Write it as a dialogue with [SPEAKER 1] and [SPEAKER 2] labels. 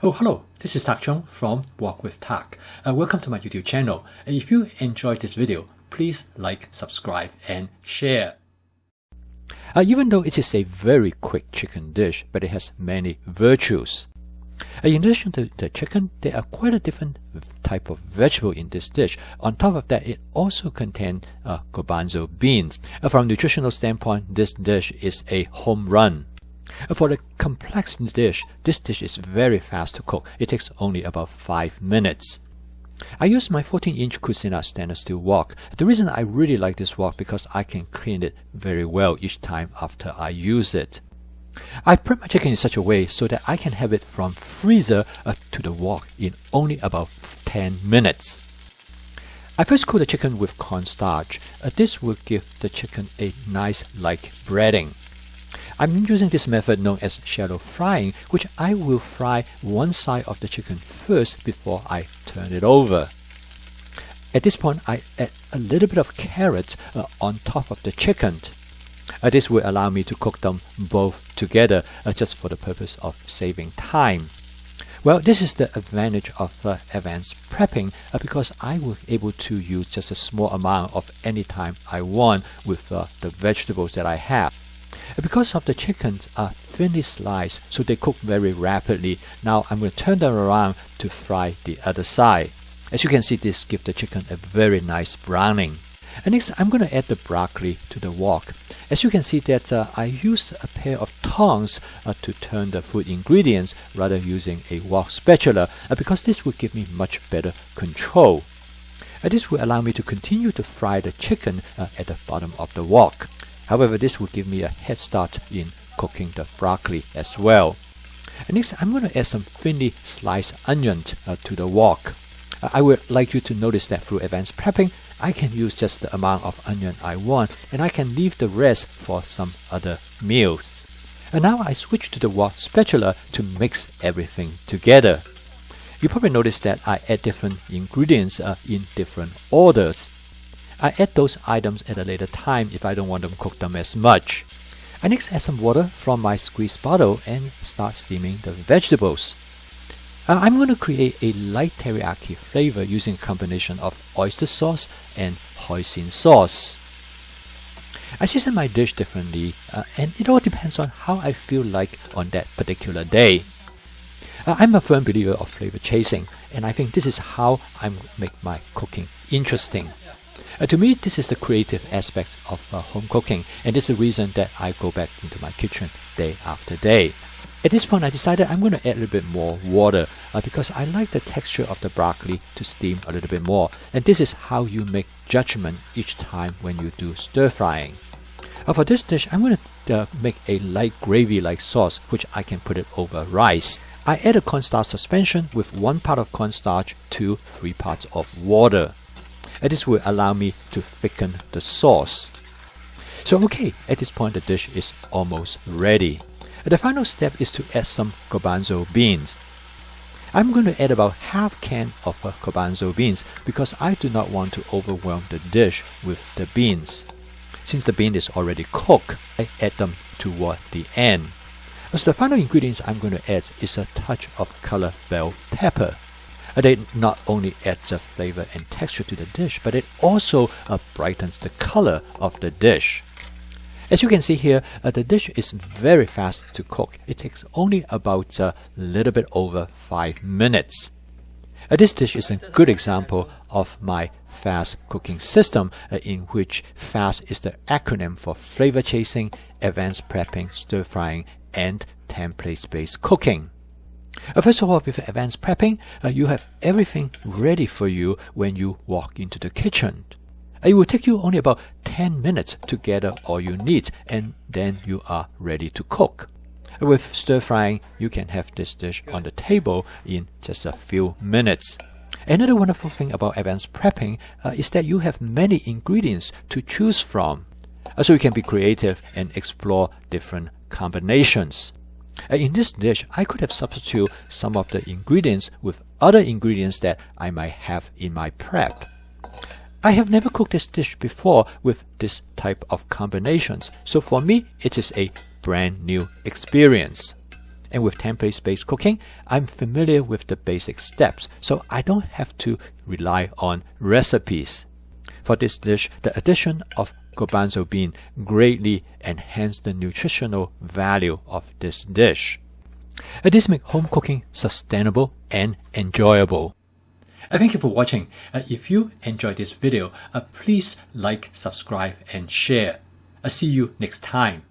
[SPEAKER 1] Oh, hello, this is Tak Chung from Walk with Tak. Welcome to my YouTube channel. And if you enjoyed this video, please like, subscribe, and share. Even though it is a very quick chicken dish, but it has many virtues. In addition to the chicken, there are quite a different type of vegetable in this dish. On top of that, it also contains garbanzo beans. From a nutritional standpoint, this dish is a home run. For the complex dish, this dish is very fast to cook. It takes only about 5 minutes. I use my 14-inch Cucina stainless steel wok. The reason I really like this wok because I can clean it very well each time after I use it. I prep my chicken in such a way so that I can have it from freezer to the wok in only about 10 minutes. I first cook the chicken with cornstarch. This will give the chicken a nice light breading. I'm using this method known as shallow frying, which I will fry one side of the chicken first before I turn it over. At this point, I add a little bit of carrot on top of the chicken. This will allow me to cook them both together just for the purpose of saving time. Well, this is the advantage of advanced prepping because I will be able to use just a small amount of any time I want with the vegetables that I have. Because of the chickens are thinly sliced, so they cook very rapidly. Now I'm going to turn them around to fry the other side. As you can see, this gives the chicken a very nice browning. And next, I'm going to add the broccoli to the wok. As you can see that I used a pair of tongs to turn the food ingredients rather using a wok spatula because this will give me much better control. This will allow me to continue to fry the chicken at the bottom of the wok. However, this will give me a head start in cooking the broccoli as well. And next, I'm going to add some thinly sliced onion to the wok. I would like you to notice that through advanced prepping, I can use just the amount of onion I want, and I can leave the rest for some other meals. And now I switch to the wok spatula to mix everything together. You probably noticed that I add different ingredients in different orders. I add those items at a later time if I don't want to cook them as much. I next add some water from my squeeze bottle and start steaming the vegetables. I'm going to create a light teriyaki flavor using a combination of oyster sauce and hoisin sauce. I season my dish differently and it all depends on how I feel like on that particular day. I'm a firm believer of flavor chasing, and I think this is how I make my cooking interesting. To me, this is the creative aspect of home cooking, and this is the reason that I go back into my kitchen day after day. At this point, I decided I'm going to add a little bit more water because I like the texture of the broccoli to steam a little bit more, and this is how you make judgment each time when you do stir frying. For this dish, I'm going to make a light gravy-like sauce, which I can put it over rice. I add a cornstarch suspension with 1 part of cornstarch to 3 parts of water. This will allow me to thicken the sauce. So okay, at this point the dish is almost ready. The final step is to add some garbanzo beans. I'm going to add about half can of garbanzo beans because I do not want to overwhelm the dish with the beans. Since the bean is already cooked, I add them toward the end. So the final ingredients I'm going to add is a touch of color bell pepper. They not only add the flavor and texture to the dish, but it also brightens the color of the dish. As you can see here, the dish is very fast to cook. It takes only about a little bit over 5 minutes. This dish is a good example of my fast cooking system in which FAST is the acronym for flavor chasing, advanced prepping, stir frying, and template-based cooking. First of all, with advanced prepping, you have everything ready for you when you walk into the kitchen. It will take you only about 10 minutes to gather all you need, and then you are ready to cook. With stir frying, you can have this dish on the table in just a few minutes. Another wonderful thing about advanced prepping is that you have many ingredients to choose from, so you can be creative and explore different combinations. In this dish, I could have substituted some of the ingredients with other ingredients that I might have in my prep. I have never cooked this dish before with this type of combinations, so for me, it is a brand new experience. And with template-based cooking, I'm familiar with the basic steps, so I don't have to rely on recipes. For this dish, the addition of garbanzo bean greatly enhanced the nutritional value of this dish. This makes home cooking sustainable and enjoyable. Thank you for watching. If you enjoyed this video, please like, subscribe, and share. See you next time.